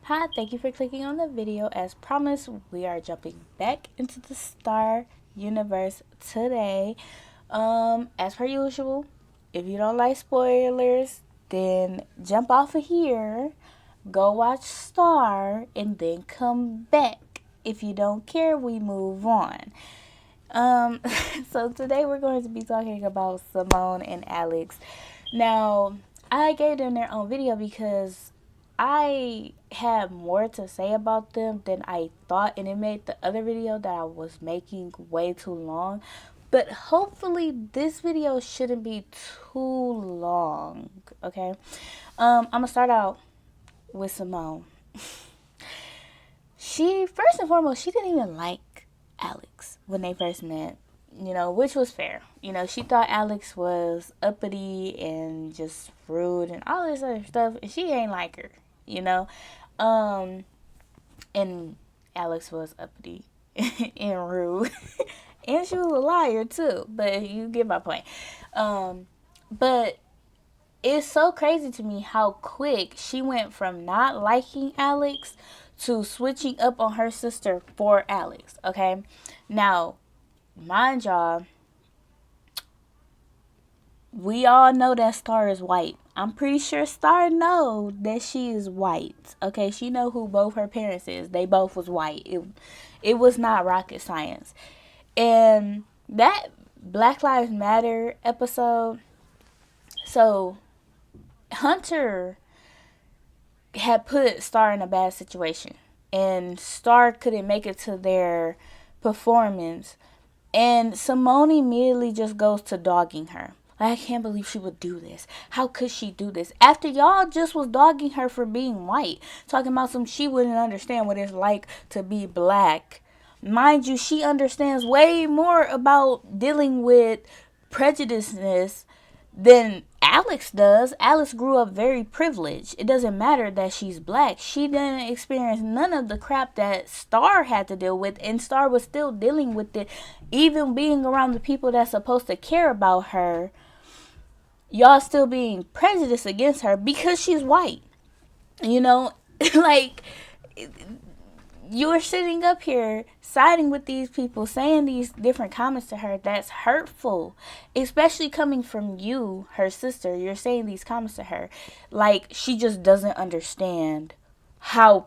Hi, thank you for clicking on the video. As promised, we are jumping back into the Star universe today. As per usual, if you don't like spoilers, then jump off of here, go watch Star, and then come back. If you don't care, we move on. Um, so today we're going to be talking about Simone and Alex. Now, I gave them their own video because I had more to say about them than I thought, and it made the other video that I was making way too long. But hopefully, this video shouldn't be too long. Okay, I'm gonna start out with Simone. She first and foremost, she didn't even like Alex when they first met. Which was fair. She thought Alex was uppity and just rude and all this other stuff, and she ain't like her. You know, um, and Alex was uppity and rude, and she was a liar too. But you get my point. But it's so crazy to me how quick she went from not liking Alex to switching up on her sister for Alex. Okay, now mind y'all, we all know that Star is white. I'm pretty sure Star know that she is white. Okay, she know who both her parents is. They both was white. It was not rocket science. And that Black Lives Matter episode, so Hunter had put Star in a bad situation, and Star couldn't make it to their performance, and Simone immediately just goes to dogging her. Like, I can't believe she would do this. How could she do this? After y'all just was dogging her for being white. Talking about she wouldn't understand what it's like to be black. Mind you, she understands way more about dealing with prejudiceness than Alex does. Alex grew up very privileged. It doesn't matter that she's black. She didn't experience none of the crap that Star had to deal with, and Star was still dealing with it, even being around the people that's supposed to care about her. Y'all still being prejudiced against her because she's white. You know, like, you're sitting up here siding with these people, saying these different comments to her that's hurtful, especially coming from you, her sister. You're saying these comments to her like she just doesn't understand how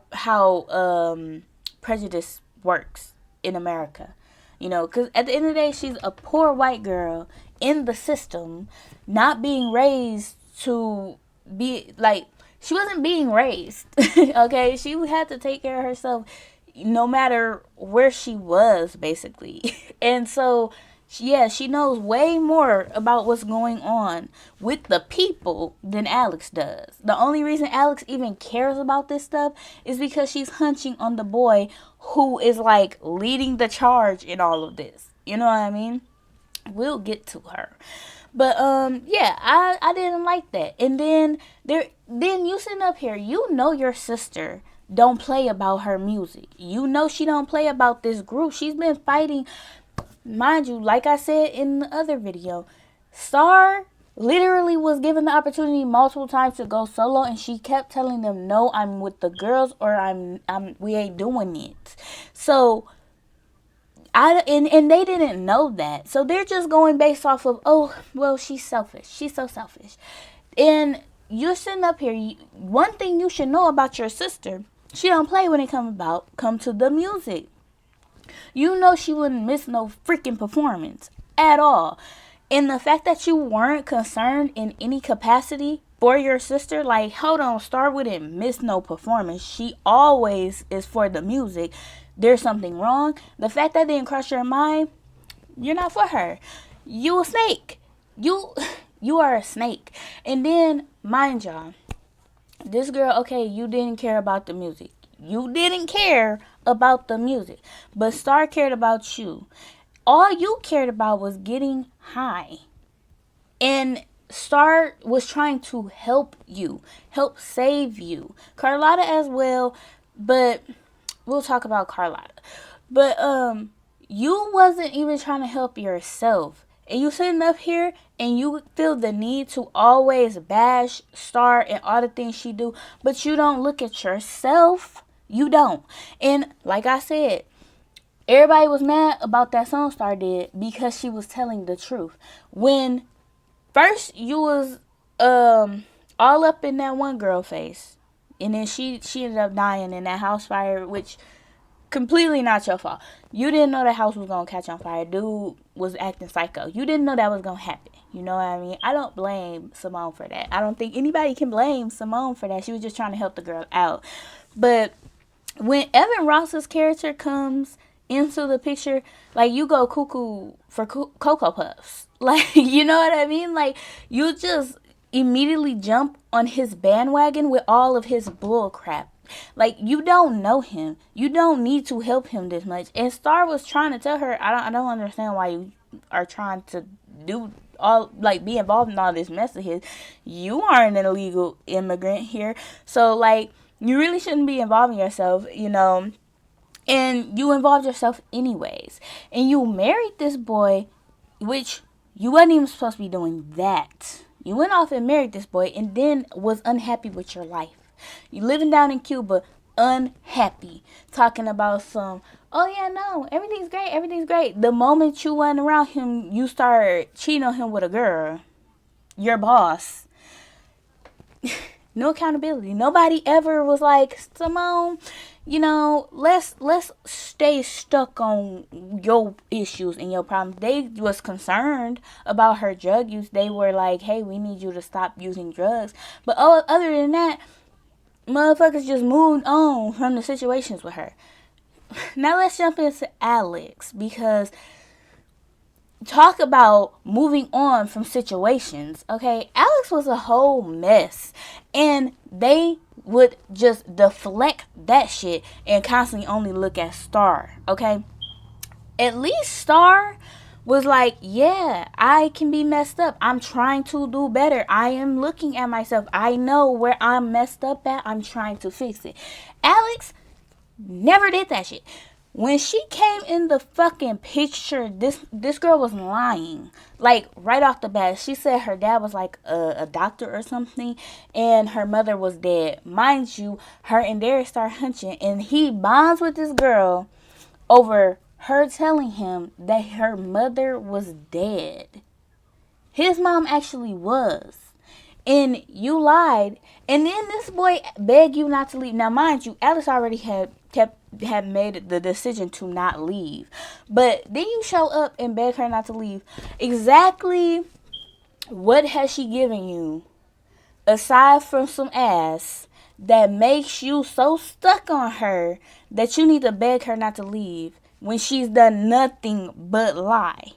prejudice works in America. Because at the end of the day, she's a poor white girl in the system, not being raised to be like, she wasn't being raised. Okay, she had to take care of herself no matter where she was, basically. And so, yeah, she knows way more about what's going on with the people than Alex does. The only reason Alex even cares about this stuff is because she's hunching on the boy who is like leading the charge in all of this. You know what I mean? We'll get to her. But yeah, I didn't like that. And then you sitting up here, your sister don't play about her music. She don't play about this group. She's been fighting, mind you, like I said in the other video, Star literally was given the opportunity multiple times to go solo, and she kept telling them, no, I'm with the girls, or we ain't doing it. So and they didn't know that. So they're just going based off of, oh, well, she's selfish. She's so selfish. And you're sitting up here. One thing you should know about your sister, she don't play when it come to the music. She wouldn't miss no freaking performance at all. And the fact that you weren't concerned in any capacity for your sister, like, hold on, Star wouldn't miss no performance. She always is for the music. There's something wrong. The fact that didn't cross your mind, you're not for her. You a snake. You are a snake. And then, mind y'all, this girl, okay, you didn't care about the music. You didn't care about the music. But Star cared about you. All you cared about was getting high. And Star was trying to help you, help save you. Carlotta as well, but we'll talk about Carlotta. But you wasn't even trying to help yourself. And you sitting up here and you feel the need to always bash Star and all the things she do, but you don't look at yourself. You don't. And like I said, everybody was mad about that song Star did because she was telling the truth. When first you was all up in that one girl face, and then she ended up dying in that house fire, which completely not your fault. You didn't know the house was gonna catch on fire. Dude was acting psycho. You didn't know that was gonna happen. You know what I mean? I don't blame Simone for that. I don't think anybody can blame Simone for that. She was just trying to help the girl out. But when Evan Ross's character comes into the picture, like, you go cuckoo for Cocoa Puffs. Like, you know what I mean? Like, you just immediately jump on his bandwagon with all of his bull crap. Like, you don't know him. You don't need to help him this much. And Star was trying to tell her, I don't understand why you are trying to do all, like, be involved in all this mess of his. You aren't an illegal immigrant here. So, like, you really shouldn't be involving yourself, you know. And you involved yourself anyways. And you married this boy, which you wasn't even supposed to be doing that. You went off and married this boy and then was unhappy with your life. You living down in Cuba, unhappy, talking about some, oh yeah, no, everything's great. The moment you went around him, you started cheating on him with a girl, your boss. No accountability. Nobody ever was like, Simone, you know, let's stay stuck on your issues and your problems. They was concerned about her drug use. They were like, hey, we need you to stop using drugs. But other than that, motherfuckers just moved on from the situations with her. Now let's jump into Alex, because talk about moving on from situations. Okay, Alex was a whole mess, and they would just deflect that shit and constantly only look at Star. Okay, at least Star was like, yeah, I can be messed up. I'm trying to do better. I am looking at myself. I know where I'm messed up at. I'm trying to fix it. Alex never did that shit. When she came in the fucking picture, this girl was lying. Like, right off the bat, she said her dad was like a doctor or something, and her mother was dead. Mind you, her and Derek start hunching, and he bonds with this girl over her telling him that her mother was dead. His mom actually was. And you lied. And then this boy begged you not to leave. Now, mind you, Alice already had made the decision to not leave. But then you show up and beg her not to leave. Exactly what has she given you, aside from some ass, that makes you so stuck on her that you need to beg her not to leave when she's done nothing but lie?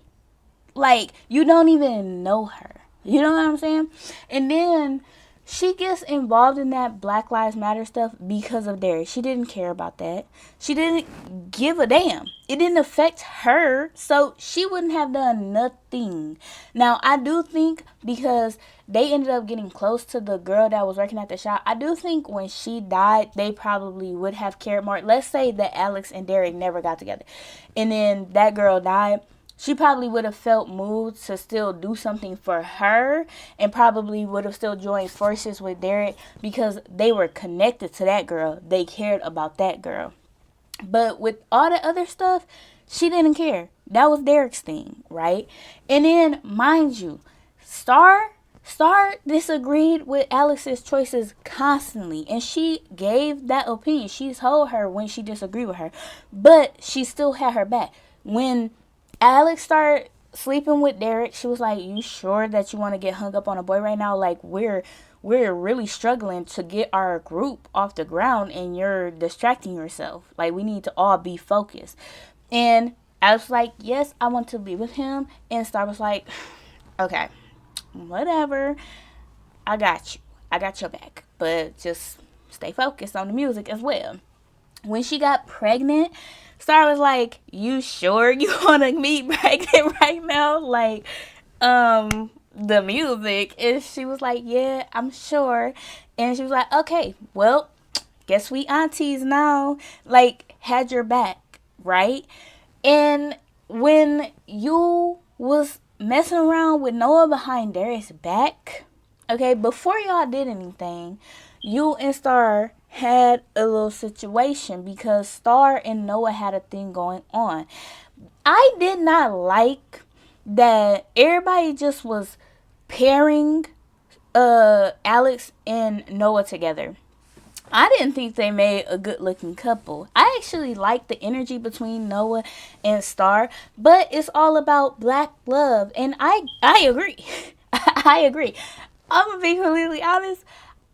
Like, you don't even know her. You know what I'm saying? And then she gets involved in that Black Lives Matter stuff because of Derek. She didn't care about that. She didn't give a damn. It didn't affect her, so she wouldn't have done nothing. Now, I do think because they ended up getting close to the girl that was working at the shop, I do think when she died, they probably would have cared more. Let's say that Alex and Derek never got together, and then that girl died. She probably would have felt moved to still do something for her, and probably would have still joined forces with Derek because they were connected to that girl. They cared about that girl. But with all the other stuff, she didn't care. That was Derek's thing, right? And then, mind you, Star disagreed with Alex's choices constantly, and she gave that opinion. She told her when she disagreed with her, but she still had her back. When Alex started sleeping with Derek, she was like, you sure that you want to get hung up on a boy right now? Like, we're really struggling to get our group off the ground, and you're distracting yourself. Like, we need to all be focused. And Alex was like, yes, I want to be with him. And Star was like, okay, whatever. I got you. I got your back. But just stay focused on the music as well. When she got pregnant, Star was like, you sure you want to be pregnant right now? Like, the music. And she was like, yeah, I'm sure. And she was like, okay, well, guess we aunties now. Like, had your back, right? And when you was messing around with Noah behind Darius' back. Okay, before y'all did anything, you and Star had a little situation because Star and Noah had a thing going on. I did not like that everybody just was pairing Alex and Noah together. I didn't think they made a good looking couple. I actually like the energy between Noah and Star, but it's all about black love, and I agree. I agree. I'm gonna be completely honest.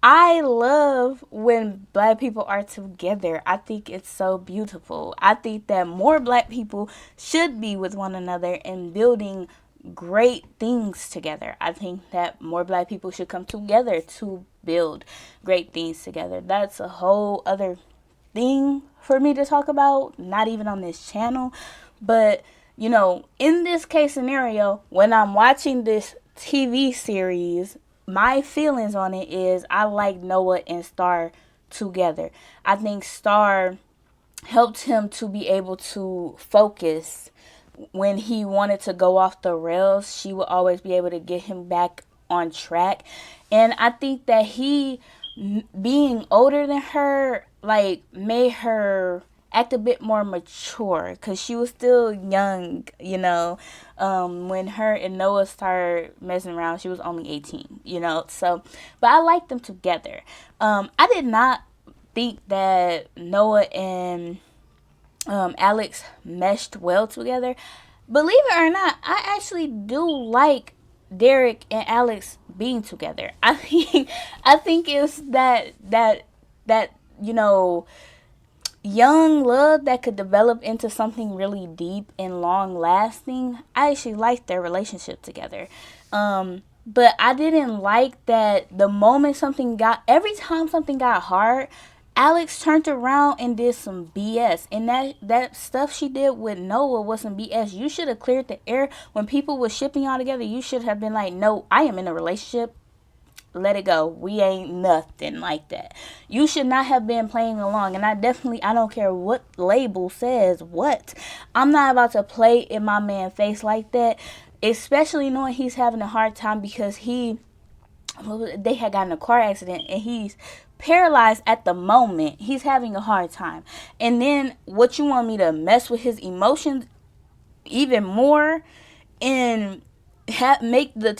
I love when black people are together. I think it's so beautiful. I think that more black people should be with one another and building great things together. I think that more black people should come together to build great things together. That's a whole other thing for me to talk about, not even on this channel. But, you know, in this case scenario, when I'm watching this TV series, my feelings on it is I like Noah and Star together. I think Star helped him to be able to focus when he wanted to go off the rails. She would always be able to get him back on track. And I think that he, being older than her, like, made her act a bit more mature because she was still young, you know. When her and Noah started messing around, she was only 18, you know. So, but I liked them together. I did not think that Noah and Alex meshed well together. Believe it or not, I actually do like Derek and Alex being together. I think it's that you know, young love that could develop into something really deep and long lasting. I actually like their relationship together. But I didn't like that every time something got hard, Alex turned around and did some BS. And that stuff she did with Noah was some BS. You should have cleared the air. When people were shipping y'all together, you should have been like, no, I am in a relationship. Let it go. We ain't nothing like that. You should not have been playing along. And I don't care what label says what. I'm not about to play in my man's face like that. Especially knowing he's having a hard time because they had gotten in a car accident and he's paralyzed at the moment. He's having a hard time. And then what, you want me to mess with his emotions even more and make the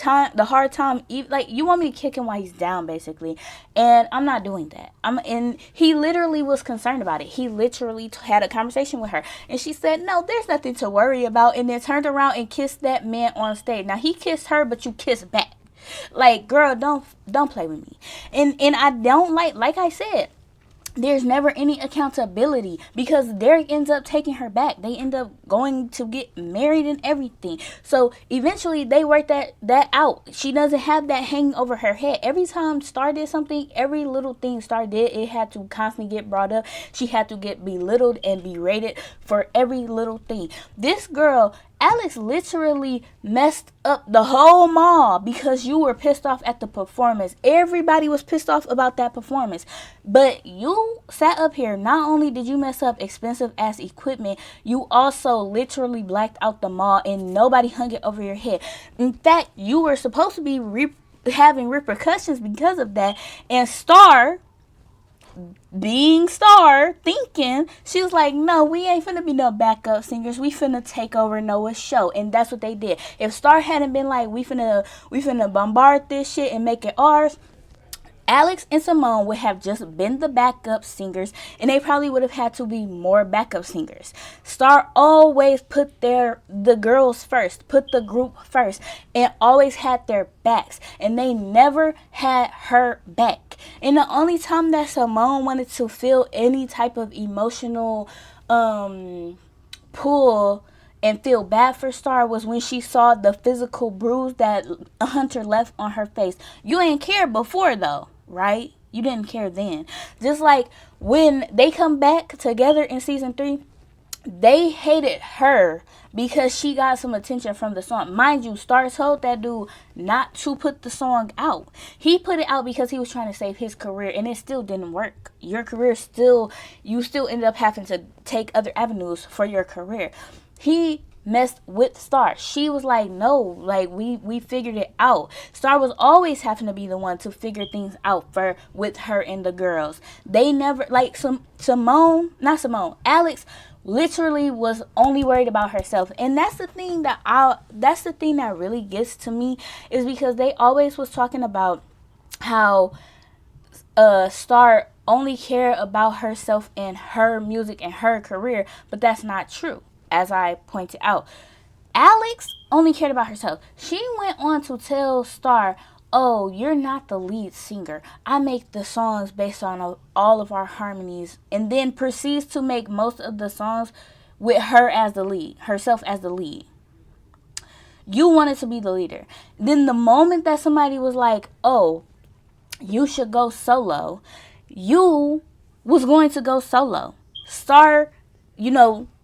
hard time like, you want me to kick him while he's down, basically. And I'm not doing that. And he literally was concerned about it. He literally had a conversation with her and she said, no, there's nothing to worry about, and then turned around and kissed that man on stage. Now, he kissed her, but you kissed back. Like, girl, don't play with me. And I don't like I said, there's never any accountability because Derek ends up taking her back. They end up going to get married and everything. So eventually they work that out. She doesn't have that hanging over her head. Every time Star did something, every little thing Star did, it had to constantly get brought up. She had to get belittled and berated for every little thing. This girl, Alex, literally messed up the whole mall because you were pissed off at the performance. Everybody was pissed off about that performance. But you sat up here. Not only did you mess up expensive ass equipment, you also literally blacked out the mall and nobody hung it over your head. In fact, you were supposed to be having repercussions because of that. And Star, being Star, thinking, she was like, no, we ain't finna be no backup singers, we finna take over Noah's show. And that's what they did. If Star hadn't been like, we finna bombard this shit and make it ours, Alex and Simone would have just been the backup singers, and they probably would have had to be more backup singers. Star always put the girls first, put the group first, and always had their backs, and they never had her back. And the only time that Simone wanted to feel any type of emotional pull and feel bad for Star was when she saw the physical bruise that Hunter left on her face. You ain't cared before though, right? You didn't care then. Just like when they come back together in season 3, they hated her because she got some attention from the song. Mind you, Star told that dude not to put the song out. He put it out because he was trying to save his career, and it still didn't work. Your career you still ended up having to take other avenues for your career. He messed with Star. She was like, no, like we figured it out. Star was always having to be the one to figure things out for with her and the girls. They never, like, Alex literally was only worried about herself. And that's the thing that really gets to me, is because they always was talking about how Star only care about herself and her music and her career, but that's not true. As I pointed out, Alex only cared about herself. She went on to tell Star, oh, you're not the lead singer. I make the songs based on all of our harmonies, and then proceeds to make most of the songs with her as the lead, herself as the lead. You wanted to be the leader. Then the moment that somebody was like, oh, you should go solo, you was going to go solo. Star,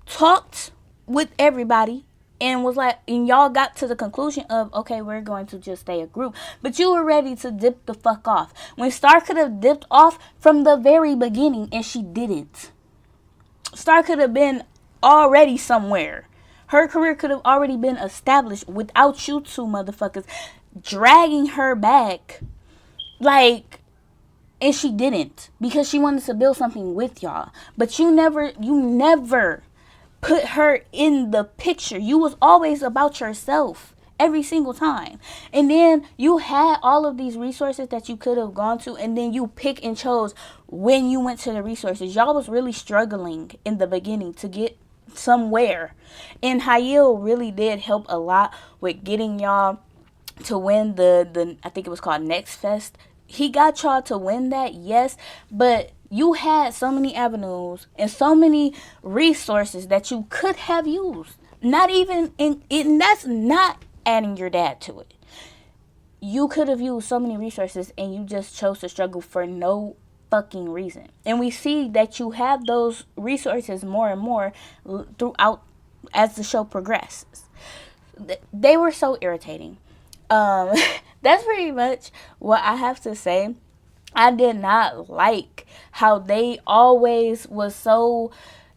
talked with everybody and was like, and y'all got to the conclusion of, okay, we're going to just stay a group. But you were ready to dip the fuck off, when Star could have dipped off from the very beginning, and she didn't. Star could have been already somewhere. Her career could have already been established without you two motherfuckers dragging her back. Like, and she didn't, because she wanted to build something with y'all. But you never put her in the picture. You was always about yourself every single time. And then you had all of these resources that you could have gone to, and then you pick and chose when you went to the resources. Y'all was really struggling in the beginning to get somewhere. And Hayil really did help a lot with getting y'all to win the I think it was called Next Fest. He got y'all to win that, yes, but you had so many avenues and so many resources that you could have used. Not even and that's not adding your dad to it. You could have used so many resources, and you just chose to struggle for no fucking reason. And we see that you have those resources more and more throughout as the show progresses. They were so irritating. That's pretty much what I have to say. I did not like how they always was so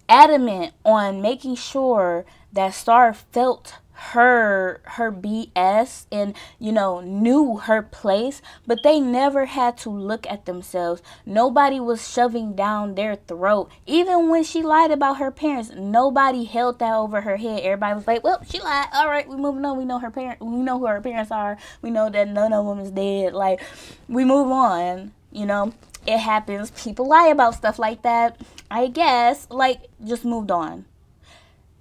adamant on making sure that Star felt her BS and knew her place, but they never had to look at themselves. Nobody was shoving down their throat. Even when she lied about her parents, nobody held that over her head. Everybody was like, well, she lied, all right, we moving on. We know who her parents are. We know that none of them is dead. Like, we move on. It happens. People lie about stuff like that, I guess. Like, just moved on.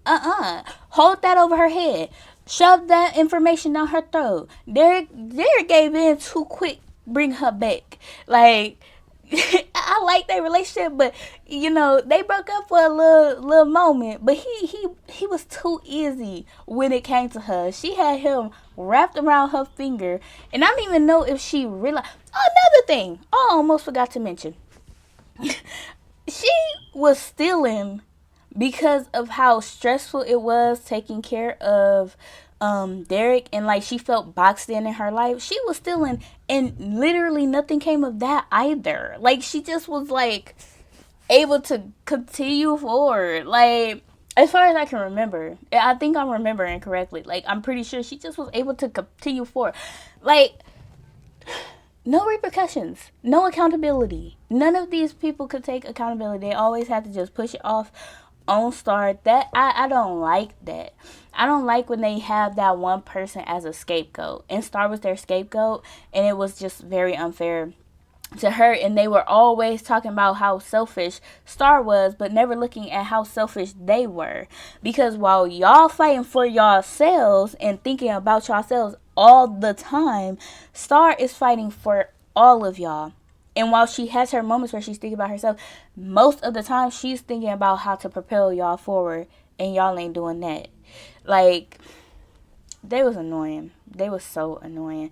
Hold that over her head. Shove that information down her throat. Derek gave in too quick. Bring her back. Like, I like their relationship, but they broke up for a little moment. But he was too easy when it came to her. She had him wrapped around her finger, and I don't even know if she realized. Another thing, I almost forgot to mention. She was stealing because of how stressful it was taking care of Derek, and like she felt boxed in her life. She was stealing, and literally nothing came of that either. Like, she just was like able to continue forward. Like, as far as I can remember, I think I'm remembering correctly. Like, I'm pretty sure she just was able to continue forward. Like, no repercussions, no accountability. None of these people could take accountability. They always had to just push it off on Star. That I don't like that. I don't like when they have that one person as a scapegoat, and Star was their scapegoat, and it was just very unfair to her. And they were always talking about how selfish Star was, but never looking at how selfish they were. Because while y'all fighting for yourselves and thinking about yourselves all the time, Star is fighting for all of y'all. And while she has her moments where she's thinking about herself, most of the time she's thinking about how to propel y'all forward, and y'all ain't doing that. Like, they was annoying. They was so annoying.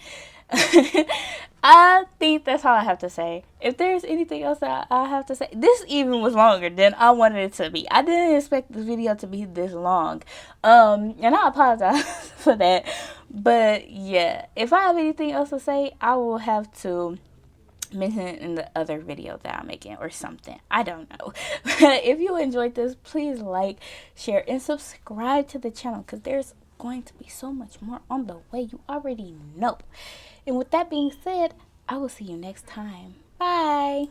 I think that's all I have to say. If there's anything else that I have to say, this even was longer than I wanted it to be. I didn't expect this video to be this long. And I apologize for that. But yeah, if I have anything else to say, I will have to mention it in the other video that I'm making or something. I don't know. But if you enjoyed this, please like, share, and subscribe to the channel because there's going to be so much more on the way. You already know. And with that being said, I will see you next time. Bye.